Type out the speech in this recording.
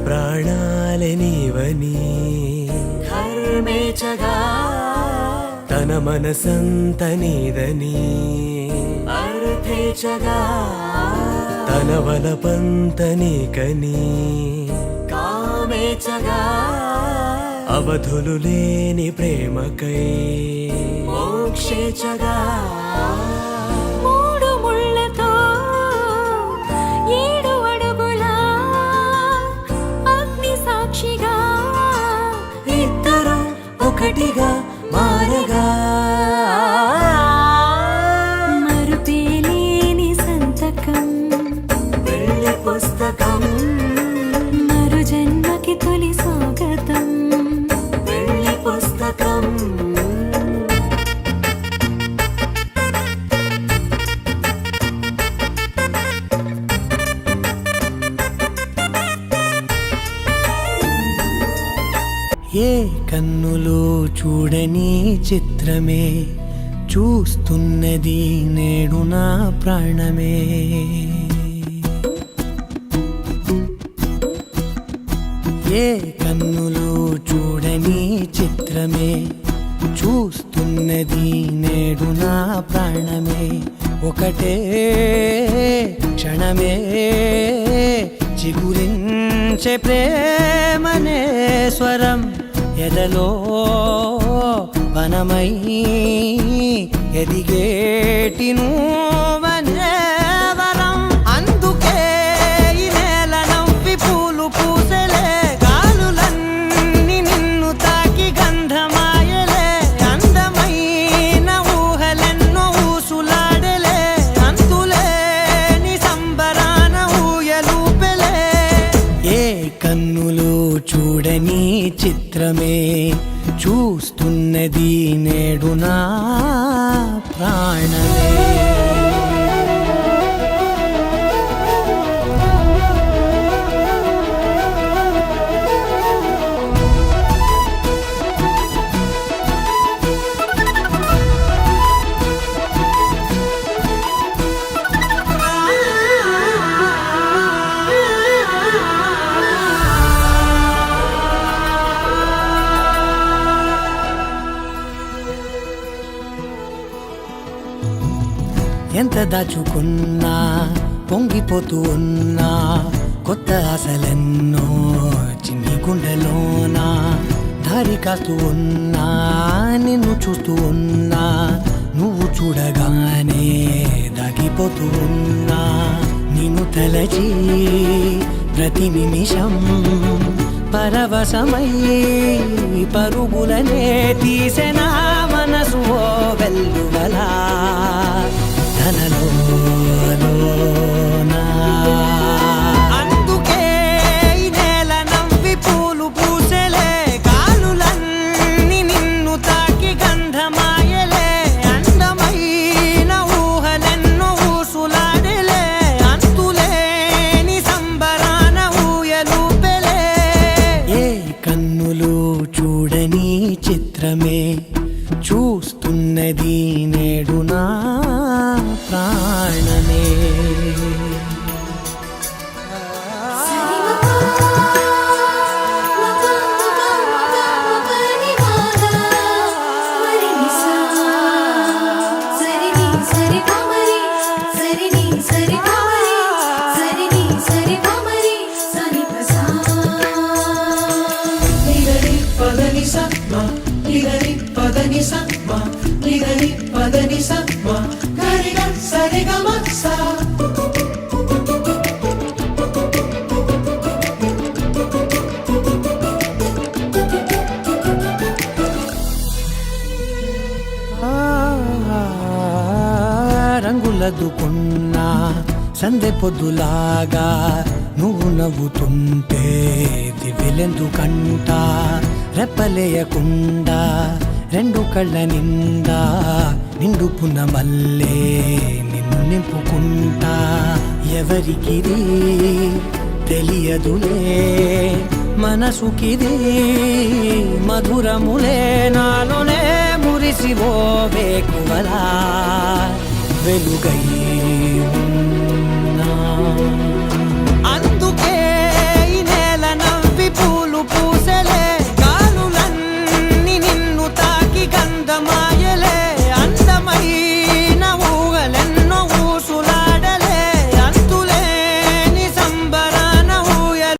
ప్రాణాలే నీవని కర్మేచగా తన మనసంత నీదని అర్థేచగా తన వలపంత నీకని కామేచగా అవధులు లేని ప్రేమకై మోక్షేచగా మూడు ముళ్ళతో 7 అడుగుల అగ్ని సాక్షిగా ఇద్దరు ఒకటిగా మారగా మరుపేలేని సంతకం వెళ్ళి పుస్తకం మరు జన్మకి తొలి స్వాగతం వెళ్ళి పుస్తకం ఏ కన్నులు చూడని చిత్రమే చూస్తున్నది నేడు నా ప్రాణమే ఏ కన్నులు చూడని చిత్రమే చూస్తున్నది నేడు నా ప్రాణమే ఒకటే క్షణమే చిగురించే ప్రేమనే స్వరం ఎదలో వనమై ఎదిగేటి నువ్వనే వరం అందుకే ఈ నేల నవ్వి పూలు పూసలే గాలులన్నీ నిన్ను తాకి గంధమాయలే అందమైన ఊహలెన్నో ఊసులాడలే అంతులేని సంబరాన ఊయలూపెలే ఏ కన్నులు చూడని చిత్రమే చూస్తున్నది నేడు నా ప్రాణమే ఎంత దాచుకున్నా పొంగిపోతూ ఉన్నా కొత్త ఆశలెన్నో చిన్ని గుండెలోనా దారి కాస్తూ ఉన్నా నిన్ను చూస్తూ ఉన్నా నువ్వు చూడగానే దాగిపోతూ ఉన్నా నిన్ను తలచి ప్రతి నిమిషం పరవశమై పరుగులనే తీసెనా మనసు ఓ వెల్లువలా అందుకే ఈ నేల నవ్వి పూలు పూసలే గాలులన్నీ నిన్ను తాకి గంధమాయలే అందమైన ఊహలెన్నో ఊసులాడలే అంతులేని సంబరాన ఊయలూపెలే ఏ కన్నులు చూడని చిత్రమే చూస్తున్నది నేడు నా ప్రాణమే రంగులదుకున్నా సందె పొద్దులాగా నువ్వు నవ్వుతుంటే దివ్యలెందుకంట రెప్పలేయకుండా రెండు కళ్ళ నిండా నిండుకున్న మల్లే నిన్ను నింపుకుంటా ఎవరికిది తెలియదులే మనసుకిది మధురములే నాలోనే మురిసివో వేకువలా వెలుగై ఉన్నా